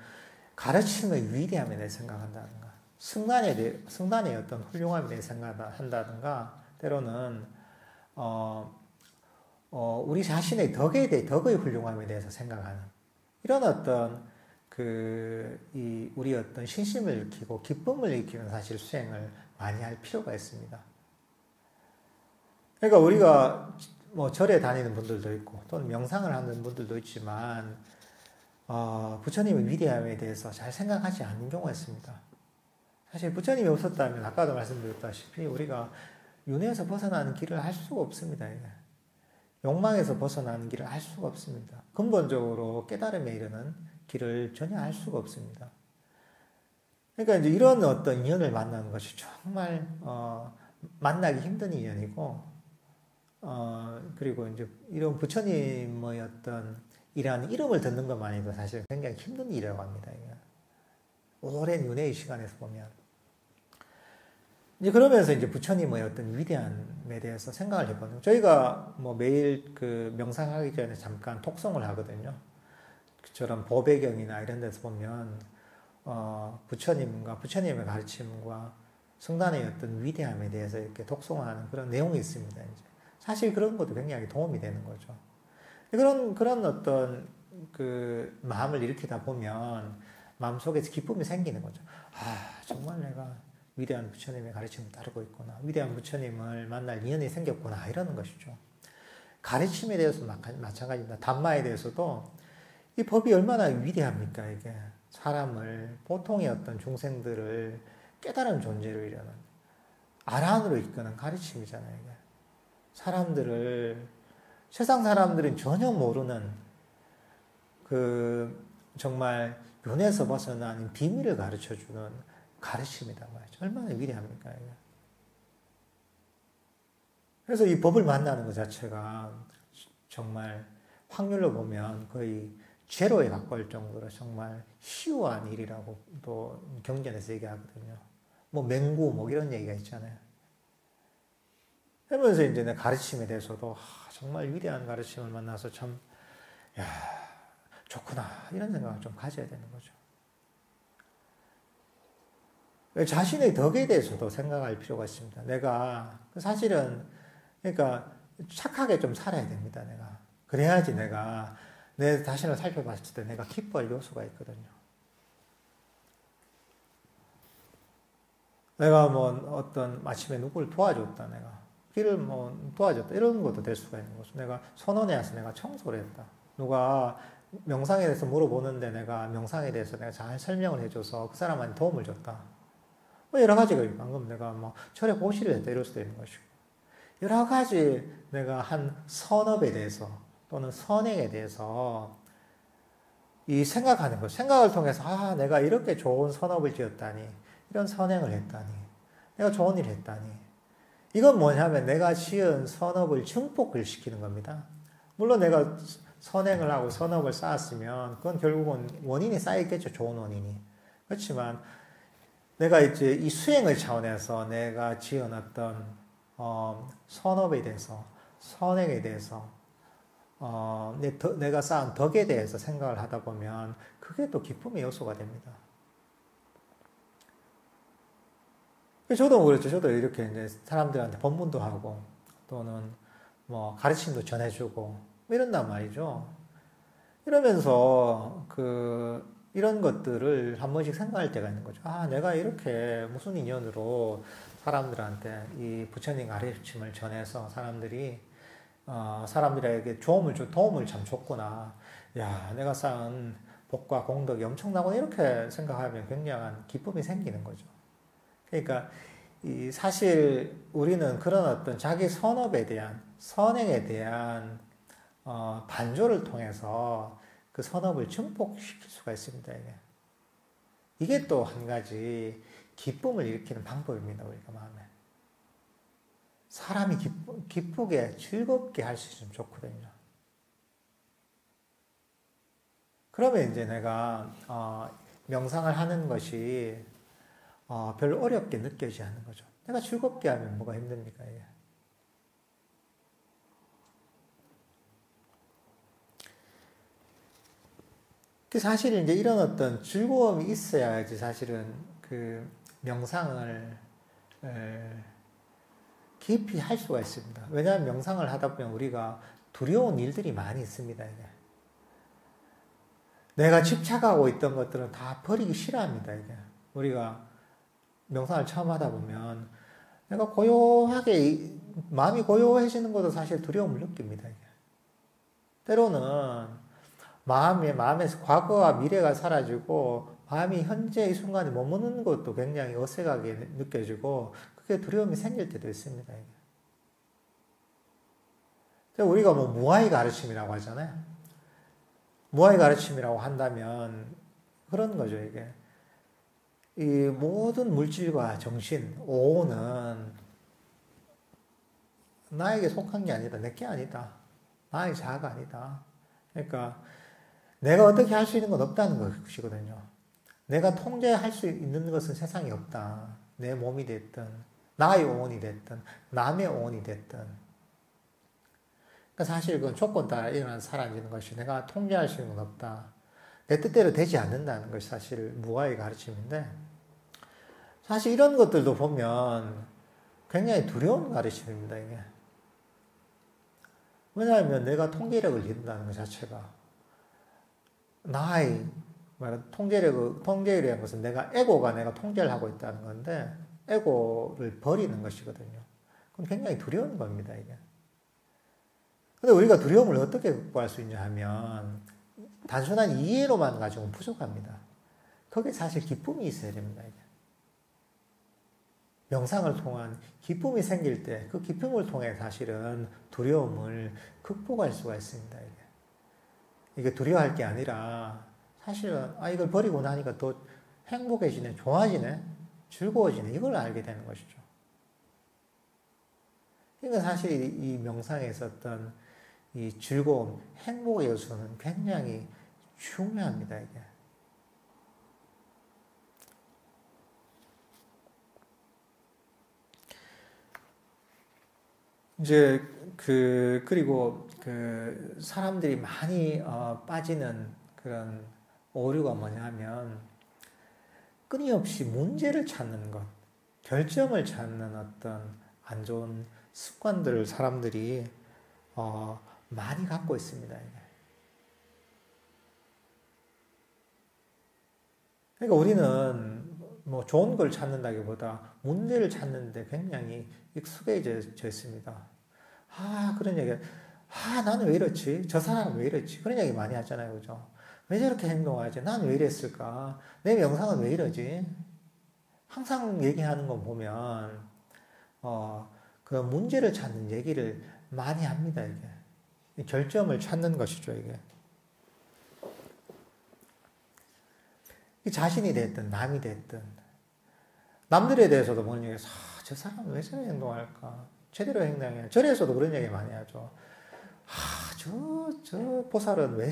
가르침의 위대함에 대해 생각한다든가 승단의 어떤 훌륭함에 대해 생각한다든가 때로는 우리 자신의 덕의 훌륭함에 대해서 생각하는 이런 어떤 우리 어떤 신심을 일으키고 기쁨을 일으키는 사실 수행을 많이 할 필요가 있습니다. 그러니까 우리가 뭐 절에 다니는 분들도 있고 또는 명상을 하는 분들도 있지만 부처님의 위대함에 대해서 잘 생각하지 않는 경우가 있습니다. 사실 부처님이 없었다면 아까도 말씀드렸다시피 우리가 윤회에서 벗어나는 길을 할 수가 없습니다. 이게. 욕망에서 벗어나는 길을 할 수가 없습니다. 근본적으로 깨달음에 이르는 길을 전혀 할 수가 없습니다. 그러니까 이제 이런 어떤 인연을 만나는 것이 정말 만나기 힘든 인연이고 그리고 이제 이런 부처님의 어떤 이라는 이름을 듣는 것만 해도 사실 굉장히 힘든 일이라고 합니다. 오랜 윤회의 시간에서 보면. 이제 그러면서 이제 부처님의 어떤 위대함에 대해서 생각을 해보는. 저희가 뭐 매일 그 명상하기 전에 잠깐 독송을 하거든요. 그처럼 법배경이나 이런 데서 보면, 부처님의 가르침과 성단의 어떤 위대함에 대해서 이렇게 독송하는 그런 내용이 있습니다. 이제. 사실 그런 것도 굉장히 도움이 되는 거죠. 그런 어떤 그 마음을 일으키다 보면 마음속에서 기쁨이 생기는 거죠. 정말 내가 위대한 부처님의 가르침을 따르고 있구나. 위대한 부처님을 만날 인연이 생겼구나. 이러는 것이죠. 가르침에 대해서 마찬가지입니다. 담마에 대해서도 이 법이 얼마나 위대합니까, 이게. 사람을, 보통의 어떤 중생들을 깨달은 존재로 이르는, 아라한으로 이끄는 가르침이잖아요, 이게. 세상 사람들은 전혀 모르는 정말 윤회에서 벗어나는 비밀을 가르쳐주는 가르침이다 말이죠. 얼마나 위대합니까, 이게. 그래서 이 법을 만나는 것 자체가 정말 확률로 보면 거의 제로에 가까울 정도로 정말 희우한 일이라고 또 경전에서 얘기하거든요. 뭐 맹구 뭐 이런 얘기가 있잖아요. 그러면서 이제 내 가르침에 대해서도 정말 위대한 가르침을 만나서 참 좋구나 이런 생각을 좀 가져야 되는 거죠. 자신의 덕에 대해서도 생각할 필요가 있습니다. 내가 사실은 그러니까 착하게 좀 살아야 됩니다. 내가 그래야지 내가 내 자신을 살펴봤을 때 내가 기뻐할 요소가 있거든요. 내가 뭐 어떤 마침에 누구를 도와줬다, 내가 길을 뭐 도와줬다 이런 것도 될 수가 있는 거죠. 내가 선원에 와서 내가 청소를 했다. 누가 명상에 대해서 물어보는데 내가 명상에 대해서 내가 잘 설명을 해줘서 그 사람한테 도움을 줬다. 뭐 여러 가지가 있고, 방금 내가 뭐 철에 고시를 했다 이럴 수도 있는 것이고, 여러 가지 내가 한 선업에 대해서 또는 선행에 대해서 이 생각하는 것, 생각을 통해서 아, 내가 이렇게 좋은 선업을 지었다니, 이런 선행을 했다니, 내가 좋은 일을 했다니. 이건 뭐냐면 내가 지은 선업을 증폭을 시키는 겁니다. 물론 내가 선행을 하고 선업을 쌓았으면 그건 결국은 원인이 쌓이겠죠. 좋은 원인이. 그렇지만 내가 이제 이 수행의 차원에서 내가 지은 어떤 선업에 대해서, 선행에 대해서, 내가 쌓은 덕에 대해서 생각을 하다 보면 그게 또 기쁨의 요소가 됩니다. 저도 그렇죠. 저도 이렇게 이제 사람들한테 법문도 하고 또는 뭐 가르침도 전해주고 이런단 말이죠. 이러면서 이런 것들을 한 번씩 생각할 때가 있는 거죠. 아, 내가 이렇게 무슨 인연으로 사람들한테 이 부처님 가르침을 전해서 사람들에게 도움을 참 줬구나. 야, 내가 쌓은 복과 공덕이 엄청나구나. 이렇게 생각하면 굉장한 기쁨이 생기는 거죠. 그러니까 사실 우리는 그런 어떤 자기 선업에 대한, 선행에 대한 반조를 통해서 그 선업을 증폭시킬 수가 있습니다. 이게 또 한 가지 기쁨을 일으키는 방법입니다. 우리가 마음에. 사람이 기쁘게 즐겁게 할 수 있으면 좋거든요. 그러면 이제 내가 명상을 하는 것이 별로 어렵게 느껴지지 않는 거죠. 내가 즐겁게 하면 뭐가 힘듭니까? 이게. 사실 이제 이런 어떤 즐거움이 있어야지 사실은 그 명상을 깊이 할 수가 있습니다. 왜냐하면 명상을 하다 보면 우리가 두려운 일들이 많이 있습니다. 이게. 내가 집착하고 있던 것들은 다 버리기 싫어합니다. 이게. 우리가 명상을 처음 하다 보면 내가 고요하게 마음이 고요해지는 것도 사실 두려움을 느낍니다. 이게. 때로는 마음에서 과거와 미래가 사라지고 마음이 현재 이 순간에 머무는 것도 굉장히 어색하게 느껴지고 그게 두려움이 생길 때도 있습니다. 우리가 뭐 무아의 가르침이라고 하잖아요. 무아의 가르침이라고 한다면 그런 거죠. 이게 이 모든 물질과 정신, 오는 나에게 속한 게 아니다. 내게 아니다. 나의 자아가 아니다. 그러니까 내가 어떻게 할 수 있는 건 없다는 것이거든요. 내가 통제할 수 있는 것은 세상에 없다. 내 몸이 됐든, 나의 오온이 됐든, 남의 오온이 됐든. 그러니까 사실 그건 조건 따라 일어나서 사라지는 것이 내가 통제할 수 있는 건 없다. 내 뜻대로 되지 않는다는 것이 사실 무아의 가르침인데, 사실 이런 것들도 보면 굉장히 두려운 가르침입니다, 이게. 왜냐하면 내가 통제력을 잃는다는 것 자체가 나의 통제력이라는 것은 에고가 내가 통제를 하고 있다는 건데, 에고를 버리는 것이거든요. 그건 굉장히 두려운 겁니다, 이게. 근데 우리가 두려움을 어떻게 극복할 수 있냐 하면, 단순한 이해로만 가지고는 부족합니다. 거기에 사실 기쁨이 있어야 됩니다, 이게. 명상을 통한 기쁨이 생길 때, 그 기쁨을 통해 사실은 두려움을 극복할 수가 있습니다, 이게. 이게 두려워할 게 아니라 사실은 이걸 버리고 나니까 더 행복해지네, 좋아지네, 즐거워지네 이걸 알게 되는 것이죠. 그러니까 사실 이 명상에 있었던 이 즐거움, 행복의 요소는 굉장히 중요합니다. 이게. 이제 그리고 사람들이 많이 빠지는 그런 오류가 뭐냐면 끊임없이 문제를 찾는 것, 결점을 찾는 어떤 안 좋은 습관들을 사람들이 많이 갖고 있습니다. 이게. 그러니까 우리는 뭐 좋은 걸 찾는다기보다 문제를 찾는데 굉장히 익숙해져 있습니다. 그런 얘기. 나는 왜 이렇지? 저 사람은 왜 이렇지? 그런 얘기 많이 하잖아요. 그죠? 왜 저렇게 행동하지? 난 왜 이랬을까? 내 명상은 왜 이러지? 항상 얘기하는 거 보면, 그 문제를 찾는 얘기를 많이 합니다, 이게. 결점을 찾는 것이죠, 이게. 자신이 됐든, 남이 됐든, 남들에 대해서도 보는 얘기에서, 저 사람은 왜 저렇게 행동할까? 제대로 행동해. 절에서도 그런 얘기 많이 하죠. 저 보살은 왜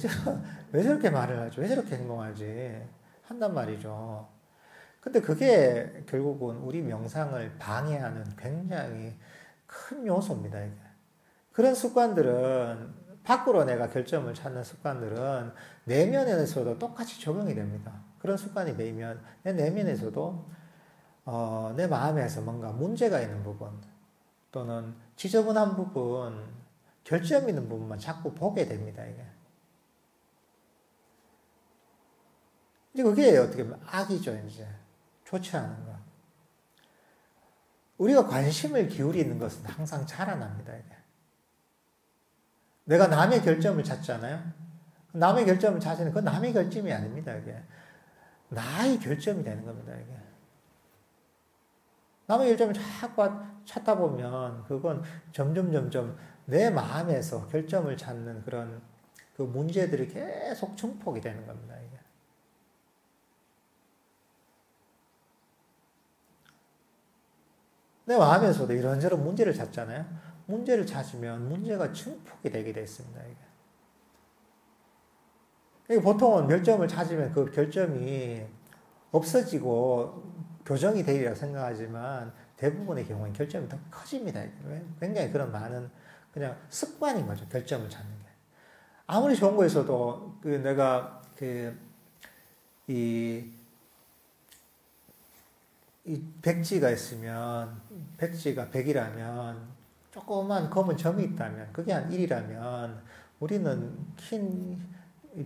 저렇게 말을 하죠? 왜 저렇게 행동하지? 한단 말이죠. 근데 그게 결국은 우리 명상을 방해하는 굉장히 큰 요소입니다, 이게. 그런 습관들은, 밖으로 내가 결점을 찾는 습관들은 내면에서도 똑같이 적용이 됩니다. 그런 습관이 되면 내 내면에서도, 내 마음에서 뭔가 문제가 있는 부분, 또는 지저분한 부분, 결점 있는 부분만 자꾸 보게 됩니다, 이게. 이제 그게 어떻게 보면 악이죠, 이제. 좋지 않은 것. 우리가 관심을 기울이는 것은 항상 자라납니다, 이게. 내가 남의 결점을 찾잖아요? 남의 결점을 찾으면 그건 남의 결점이 아닙니다, 이게. 나의 결점이 되는 겁니다, 이게. 남의 결점을 자꾸 찾다 보면 그건 점점 내 마음에서 결점을 찾는 그런 그 문제들이 계속 증폭이 되는 겁니다, 이게. 내 마음에서도 이런저런 문제를 찾잖아요. 문제를 찾으면 문제가 증폭이 되게 돼 있습니다, 이게. 보통은 결점을 찾으면 그 결점이 없어지고 교정이 되리라 생각하지만 대부분의 경우는 결점이 더 커집니다. 굉장히 그런 많은 그냥 습관인 거죠. 결점을 찾는 게. 아무리 좋은 거에서도 내가 이 백지가 있으면 백지가 100이라면 조그만 검은 점이 있다면 그게 한 1이라면 우리는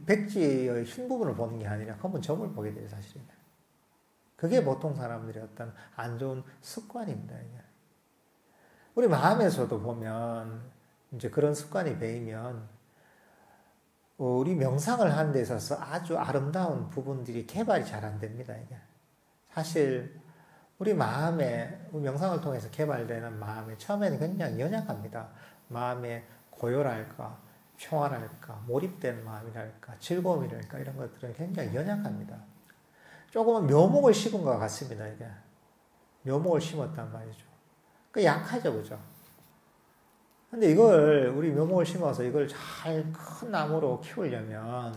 백지의 흰 부분을 보는 게 아니라 검은 점을 보게 돼요, 사실은. 그게 보통 사람들의 어떤 안 좋은 습관입니다, 이게. 우리 마음에서도 보면 이제 그런 습관이 배이면 우리 명상을 하는 데 있어서 아주 아름다운 부분들이 개발이 잘 안 됩니다, 이게. 사실 우리 명상을 통해서 개발되는 마음이 처음에는 굉장히 연약합니다. 마음의 고요랄까, 평화랄까, 몰입된 마음이랄까, 즐거움이랄까, 이런 것들은 굉장히 연약합니다. 조금은 묘목을 심은 것 같습니다, 이게. 묘목을 심었단 말이죠. 그 약하죠, 그죠? 근데 우리 묘목을 심어서 이걸 잘 큰 나무로 키우려면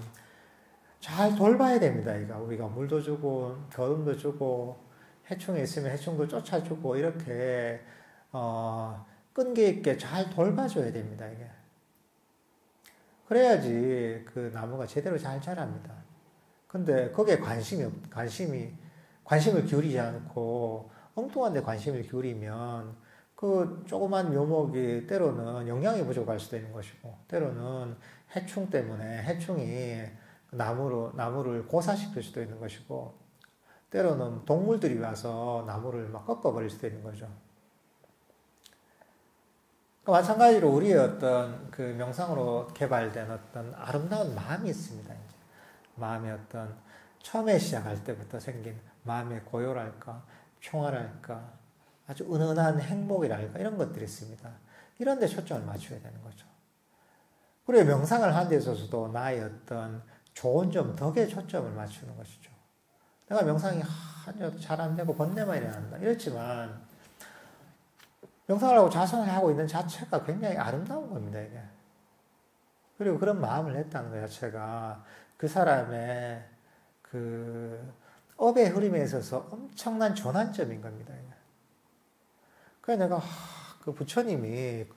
잘 돌봐야 됩니다, 이거. 우리가 물도 주고, 거름도 주고, 해충이 있으면 해충도 쫓아주고, 이렇게, 끈기 있게 잘 돌봐줘야 됩니다, 이게. 그래야지 그 나무가 제대로 잘 자랍니다. 근데 거기에 관심을 기울이지 않고, 엉뚱한 데 관심을 기울이면, 그 조그만 묘목이 때로는 영양이 부족할 수도 있는 것이고, 때로는 해충 때문에 해충이 나무를 고사시킬 수도 있는 것이고, 때로는 동물들이 와서 나무를 막 꺾어버릴 수도 있는 거죠. 마찬가지로 우리의 어떤 그 명상으로 개발된 어떤 아름다운 마음이 있습니다. 이제. 마음의 어떤 처음에 시작할 때부터 생긴 마음의 고요랄까, 평화랄까, 아주 은은한 행복이랄까, 이런 것들이 있습니다. 이런 데 초점을 맞춰야 되는 거죠. 그리고 명상을 하는 데 있어서도 나의 어떤 좋은 점, 덕에 초점을 맞추는 것이죠. 내가 명상이 잘 안 되고 번뇌만 일어난다. 이렇지만 명상을 하고 자선을 하고 있는 자체가 굉장히 아름다운 겁니다, 이게. 그리고 그런 마음을 했다는 것 자체가 그 사람의 그 업의 흐름에 있어서 엄청난 전환점인 겁니다, 이게. 그래서 내가 그 부처님이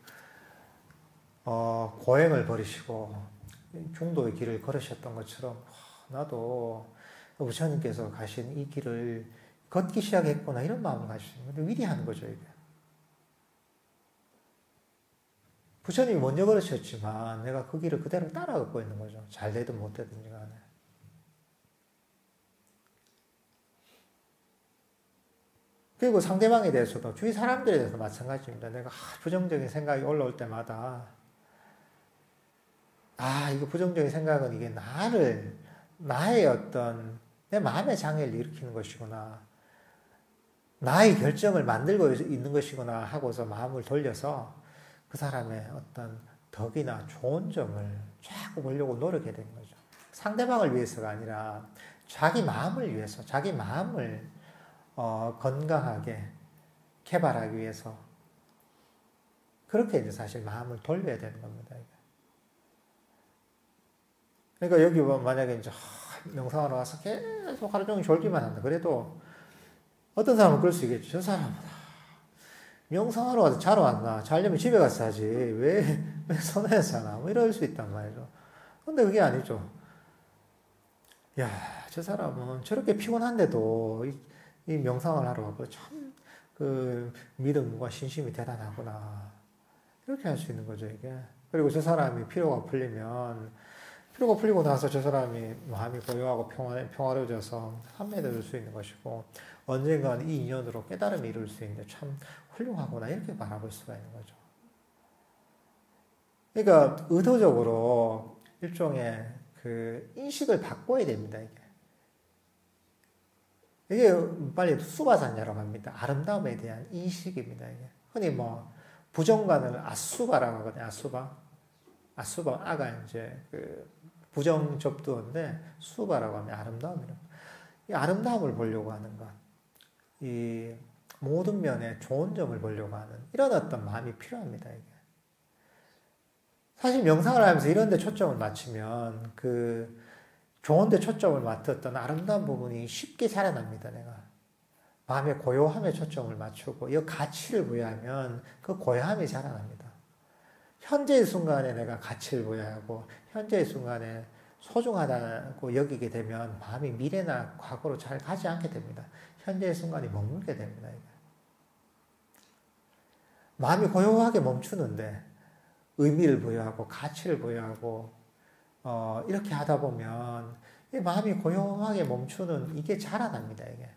고행을 버리시고 중도의 길을 걸으셨던 것처럼 나도 부처님께서 가신 이 길을 걷기 시작했구나, 이런 마음을 가지시는 건데 위대한 거죠, 이게. 부처님이 먼저 걸으셨지만 내가 그 길을 그대로 따라 걷고 있는 거죠. 잘 되든 못 되든지 간에. 그리고 상대방에 대해서도 주위 사람들에 대해서 마찬가지입니다. 내가 부정적인 생각이 올라올 때마다 이거 부정적인 생각은 이게 나의 어떤 내 마음의 장애를 일으키는 것이구나. 나의 결정을 만들고 있는 것이구나 하고서 마음을 돌려서 그 사람의 어떤 덕이나 좋은 점을 자꾸 보려고 노력해야 되는 거죠. 상대방을 위해서가 아니라 자기 마음을 위해서, 자기 마음을 건강하게 개발하기 위해서 그렇게 이제 사실 마음을 돌려야 되는 겁니다. 그러니까 여기 만약에 이제 명상하러 와서 계속 하루 종일 졸기만 한다. 그래도 어떤 사람은 그럴 수 있겠죠. 저 사람은 명상하러 와서 자러 왔나? 자려면 집에 가서 자지. 왜 손해서 자나? 뭐 이럴 수 있단 말이죠. 근데 그게 아니죠. 야, 저 사람은 저렇게 피곤한데도 이 명상을 하러 왔고 참 그 믿음과 신심이 대단하구나. 이렇게 할 수 있는 거죠, 이게. 그리고 저 사람이 피로가 풀리고 나서 저 사람이 마음이 고요하고 평화로워져서 함매될 수 있는 것이고, 언젠간 이 인연으로 깨달음이 이룰 수 있는데 참 훌륭하구나. 이렇게 바라볼 수가 있는 거죠. 그러니까 의도적으로 일종의 그 인식을 바꿔야 됩니다, 이게 빨리 수바산야라고 합니다. 아름다움에 대한 인식입니다, 이게. 흔히 뭐, 부정관을 아수바라고 하거든요, 아수바, 아가 이제 그 부정 접두어인데, 수바라고 하면 아름다움이라고. 이 아름다움을 보려고 하는 것. 이 모든 면에 좋은 점을 보려고 하는 이런 어떤 마음이 필요합니다, 이게. 사실 명상을 하면서 이런 데 초점을 맞추면 그 좋은 데 초점을 맞췄던 아름다운 부분이 쉽게 자라납니다, 내가. 마음의 고요함에 초점을 맞추고 이 가치를 부여하면 그 고요함이 자라납니다. 현재의 순간에 내가 가치를 부여하고 현재의 순간에 소중하다고 여기게 되면 마음이 미래나 과거로 잘 가지 않게 됩니다. 현재의 순간이 머물게 됩니다. 마음이 고요하게 멈추는데 의미를 부여하고 가치를 부여하고 이렇게 하다 보면 이 마음이 고요하게 멈추는 이게 자라납니다. 이게.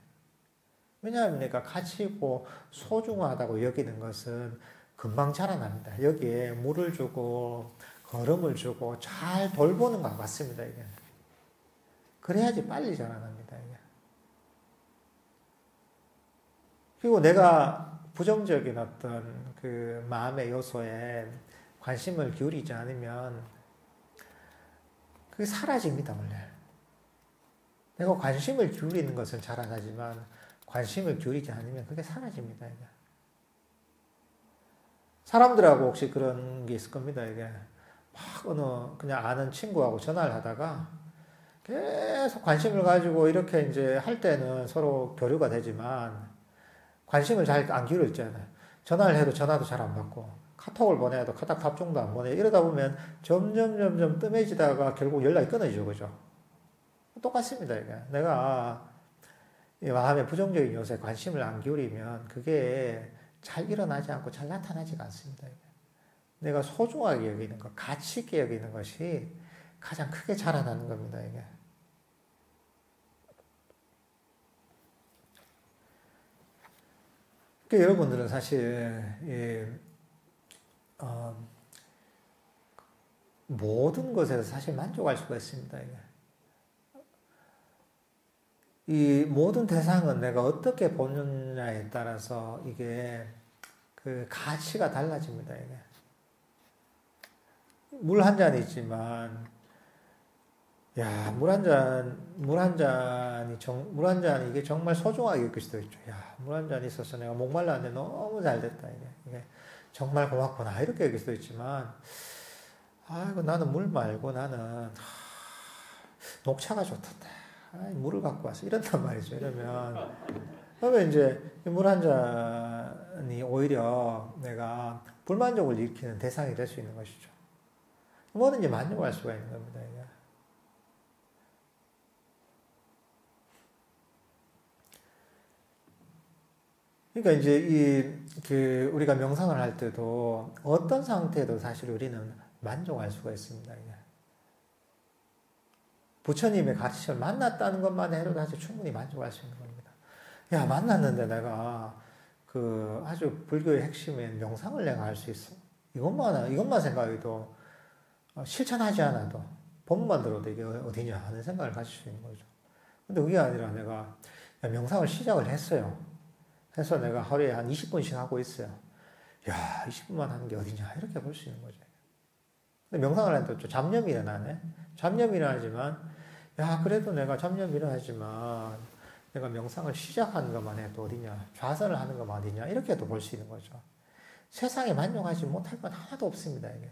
왜냐하면 내가 가치 있고 소중하다고 여기는 것은 금방 자라납니다. 여기에 물을 주고 걸음을 주고 잘 돌보는 것 같습니다. 이게. 그래야지 빨리 자라납니다. 이게. 그리고 내가 부정적인 어떤 그 마음의 요소에 관심을 기울이지 않으면 그게 사라집니다, 원래. 내가 관심을 기울이는 것은 자라나지만 관심을 기울이지 않으면 그게 사라집니다, 이게. 사람들하고 혹시 그런 게 있을 겁니다, 이게. 막 그냥 아는 친구하고 전화를 하다가 계속 관심을 가지고 이렇게 이제 할 때는 서로 교류가 되지만 관심을 잘 안 기울였잖아요. 전화를 해도 전화도 잘 안 받고 카톡을 보내도 카톡 답장도 안 보내. 이러다 보면 점점 뜸해지다가 결국 연락이 끊어지죠, 그죠? 똑같습니다, 이게. 내가 마음의 부정적인 요소에 관심을 안 기울이면 그게 잘 일어나지 않고 잘 나타나지가 않습니다, 이게. 내가 소중하게 여기는 것, 가치 있게 여기는 것이 가장 크게 자라나는 겁니다, 이게. 그러니까 여러분들은 사실 모든 것에서 사실 만족할 수가 있습니다. 이게. 이 모든 대상은 내가 어떻게 보느냐에 따라서 이게 그 가치가 달라집니다. 이게. 물 한 잔이 있지만, 야, 물 한 잔이 이게 정말 소중하게 여길 수도 있죠. 야, 물 한 잔 있어서 내가 목말랐는데 너무 잘 됐다. 이게 정말 고맙구나. 이렇게 여길 수도 있지만, 아이고, 나는 물 말고 나는, 녹차가 좋던데. 물을 갖고 와서 이런단 말이죠. 그러면 이제 물 한 잔이 오히려 내가 불만족을 일으키는 대상이 될 수 있는 것이죠. 뭐든지 만족할 수가 있는 겁니다. 이게. 그러니까 이제 우리가 명상을 할 때도 어떤 상태도 사실 우리는 만족할 수가 있습니다. 이게. 부처님의 가르침을 만났다는 것만 해도 사실 충분히 만족할 수 있는 겁니다. 야, 만났는데 내가 그 아주 불교의 핵심인 명상을 내가 할 수 있어. 이것만 생각해도 실천하지 않아도 법만 들어도 이게 어디냐 하는 생각을 가질 수 있는 거죠. 근데 그게 아니라 내가 명상을 시작을 했어요. 해서 내가 하루에 한 20분씩 하고 있어요. 야, 20분만 하는 게 어디냐 이렇게 볼 수 있는 거죠. 근데 명상을 하는데 또 잡념이 일어나네. 잡념이 일어나지만 야, 그래도 내가 잡념이 일어나지만 내가 명상을 시작하는 것만 해도 어디냐, 좌선을 하는 것만 어디냐 이렇게도 볼 수 있는 거죠. 세상에 만족하지 못할 건 하나도 없습니다. 이게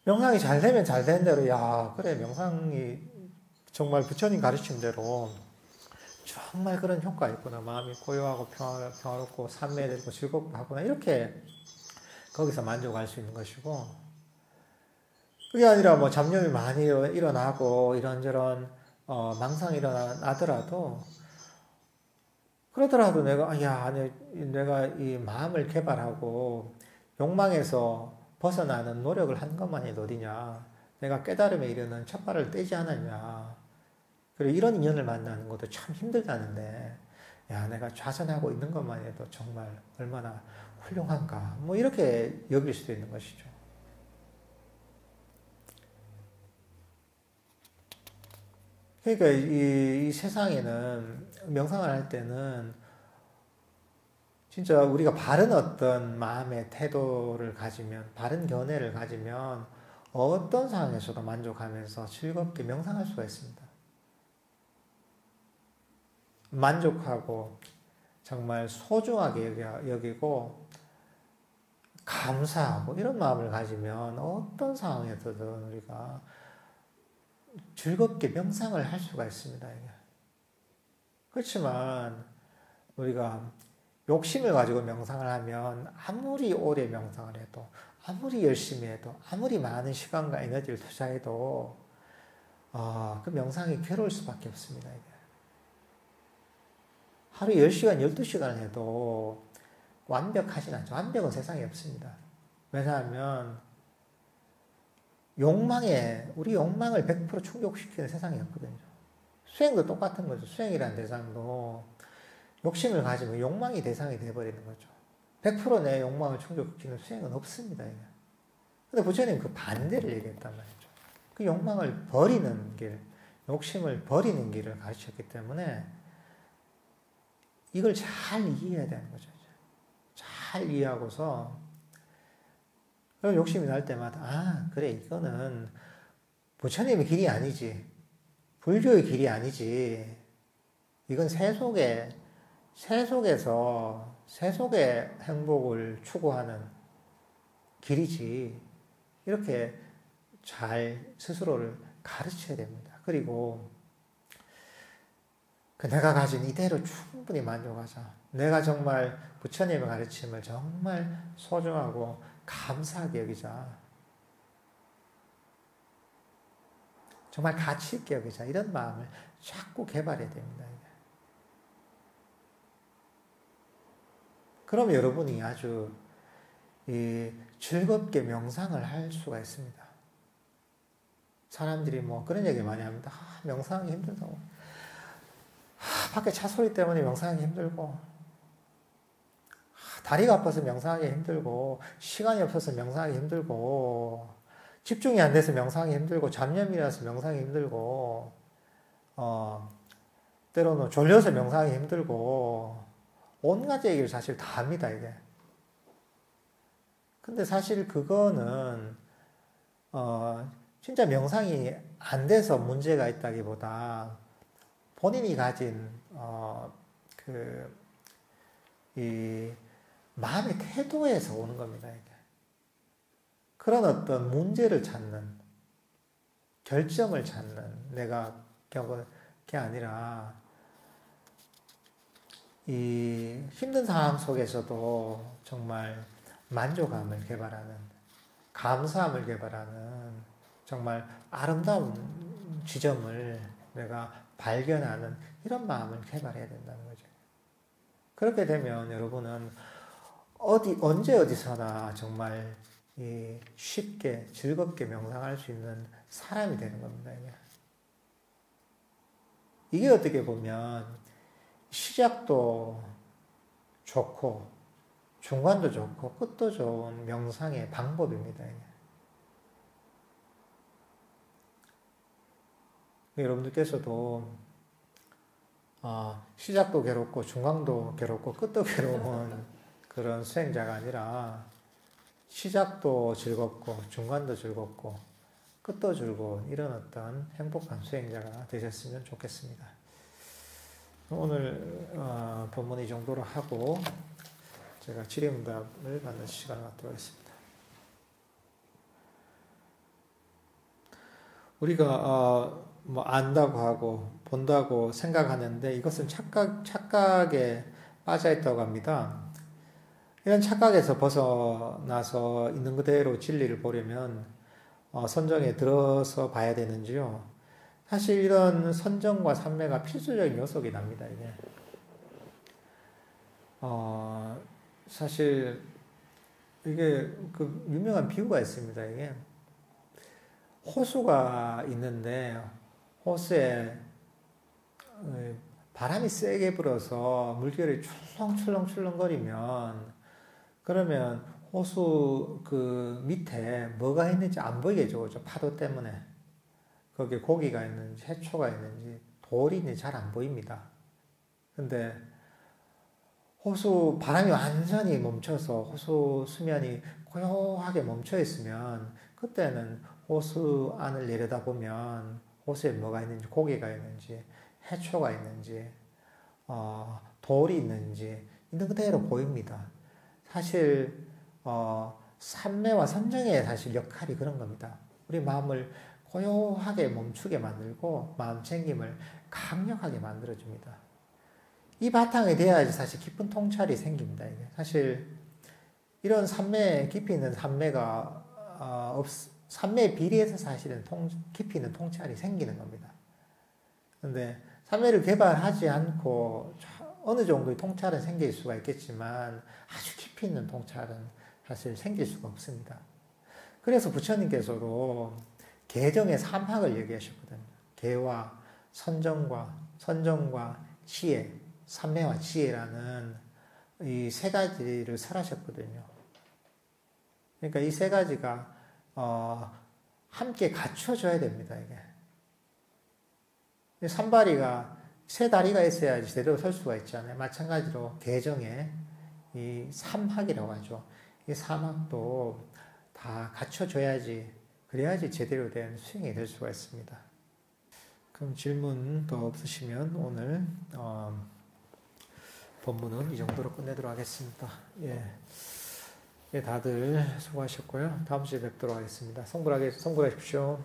명상이 잘 되면 잘 되는 대로 야, 그래 명상이 정말 부처님 가르친 대로 정말 그런 효과가 있구나. 마음이 고요하고 평화롭고 산매되고 즐겁고 하구나. 이렇게 거기서 만족할 수 있는 것이고, 그게 아니라 뭐 잡념이 많이 일어나고 이런저런 망상이 일어나더라도, 그러더라도 내가 야, 내가 이 마음을 개발하고 욕망에서 벗어나는 노력을 한 것만이 어디냐, 내가 깨달음에 이르는 첫발을 떼지 않았냐, 그리고 이런 인연을 만나는 것도 참 힘들다는데, 야, 내가 좌선하고 있는 것만 해도 정말 얼마나 훌륭한가, 뭐 이렇게 여길 수도 있는 것이죠. 그러니까 이 세상에는 명상을 할 때는 진짜 우리가 바른 어떤 마음의 태도를 가지면, 바른 견해를 가지면 어떤 상황에서도 만족하면서 즐겁게 명상할 수가 있습니다. 만족하고 정말 소중하게 여기고 감사하고 이런 마음을 가지면 어떤 상황에서든 우리가 즐겁게 명상을 할 수가 있습니다. 그렇지만 우리가 욕심을 가지고 명상을 하면 아무리 오래 명상을 해도, 아무리 열심히 해도, 아무리 많은 시간과 에너지를 투자해도 그 명상이 괴로울 수밖에 없습니다. 하루 10시간, 12시간 해도 완벽하진 않죠. 완벽은 세상에 없습니다. 왜냐하면 우리 욕망을 100% 충족시키는 세상이 없거든요. 수행도 똑같은 거죠. 수행이라는 대상도 욕심을 가지면 욕망이 대상이 되어버리는 거죠. 100% 내 욕망을 충족시키는 수행은 없습니다. 근데 부처님 그 반대를 얘기했단 말이죠. 그 욕망을 버리는 길, 욕심을 버리는 길을 가르쳤기 때문에 이걸 잘 이해해야 되는 거죠. 잘 이해하고서, 그럼 욕심이 날 때마다, 그래, 이거는 부처님의 길이 아니지. 불교의 길이 아니지. 이건 세속의 행복을 추구하는 길이지. 이렇게 잘 스스로를 가르쳐야 됩니다. 그리고 내가 가진 이대로 충분히 만족하자. 내가 정말 부처님의 가르침을 정말 소중하고 감사하게 여기자. 정말 가치 있게 여기자. 이런 마음을 자꾸 개발해야 됩니다. 그럼 여러분이 아주 즐겁게 명상을 할 수가 있습니다. 사람들이 뭐 그런 얘기 많이 합니다. 명상하기 힘들다고. 밖에 차 소리 때문에 명상하기 힘들고, 다리가 아파서 명상하기 힘들고, 시간이 없어서 명상하기 힘들고, 집중이 안 돼서 명상하기 힘들고, 잡념이라서 명상하기 힘들고, 때로는 졸려서 명상하기 힘들고, 온갖 얘기를 사실 다 합니다, 이게. 근데 사실 그거는, 진짜 명상이 안 돼서 문제가 있다기보다, 본인이 가진, 이 마음의 태도에서 오는 겁니다, 이게. 그런 어떤 문제를 찾는, 결점을 찾는, 내가 겪은 게 아니라, 이 힘든 상황 속에서도 정말 만족감을 개발하는, 감사함을 개발하는, 정말 아름다운 지점을 내가 발견하는 이런 마음을 개발해야 된다는 거죠. 그렇게 되면 여러분은 언제 어디서나 정말 쉽게 즐겁게 명상할 수 있는 사람이 되는 겁니다. 이게 어떻게 보면 시작도 좋고 중간도 좋고 끝도 좋은 명상의 방법입니다. 여러분들께서도 시작도 괴롭고 중간도 괴롭고 끝도 괴로운 그런 수행자가 아니라 시작도 즐겁고 중간도 즐겁고 끝도 즐거운 이런 어떤 행복한 수행자가 되셨으면 좋겠습니다. 오늘 본문 이 정도로 하고 제가 질의응답을 받는 시간을 갖도록 하겠습니다. 우리가 뭐 안다고 하고 본다고 생각하는데 이것은 착각에 빠져 있다고 합니다. 이런 착각에서 벗어나서 있는 그대로 진리를 보려면 선정에 들어서 봐야 되는지요. 사실 이런 선정과 삼매가 필수적인 요소가 납니다. 이게 사실 이게 그 유명한 비유가 있습니다. 이게 호수가 있는데 호수에 바람이 세게 불어서 물결이 출렁출렁거리면 그러면 호수 그 밑에 뭐가 있는지 안 보이게 해줘. 파도 때문에. 거기에 고기가 있는지 해초가 있는지 돌이 있는지 잘 안 보입니다. 근데 호수 바람이 완전히 멈춰서 호수 수면이 고요하게 멈춰 있으면 그때는 호수 안을 내려다보면 호수에 뭐가 있는지 고기가 있는지 해초가 있는지 돌이 있는지 있는 그대로 보입니다. 사실 삼매와 선정의 사실 역할이 그런 겁니다. 우리 마음을 고요하게 멈추게 만들고 마음 챙김을 강력하게 만들어줍니다. 이 바탕이 돼야지 사실 깊은 통찰이 생깁니다. 이게 사실 이런 삼매 깊이 있는 삼매가 삼매에 비례해서 사실은 깊이 있는 통찰이 생기는 겁니다. 그런데 삼매를 개발하지 않고 어느 정도의 통찰은 생길 수가 있겠지만 아주 깊이 있는 통찰은 사실 생길 수가 없습니다. 그래서 부처님께서도 개정의 삼학을 얘기하셨거든요. 개와 선정과 지혜, 삼매와 지혜라는 이 세 가지를 설하셨거든요. 그러니까 이 세 가지가 함께 갖춰져야 됩니다. 이게 삼바리가 세 다리가 있어야지 제대로 설 수가 있잖아요. 마찬가지로 개정의 이 삼학이라고 하죠. 이 삼학도 다 갖춰져야지 그래야지 제대로 된 수행이 될 수가 있습니다. 그럼 질문 더 없으시면 오늘 본문은 이 정도로 끝내도록 하겠습니다. 예, 다들 수고하셨고요. 다음 주에 뵙도록 하겠습니다. 성불하십시오.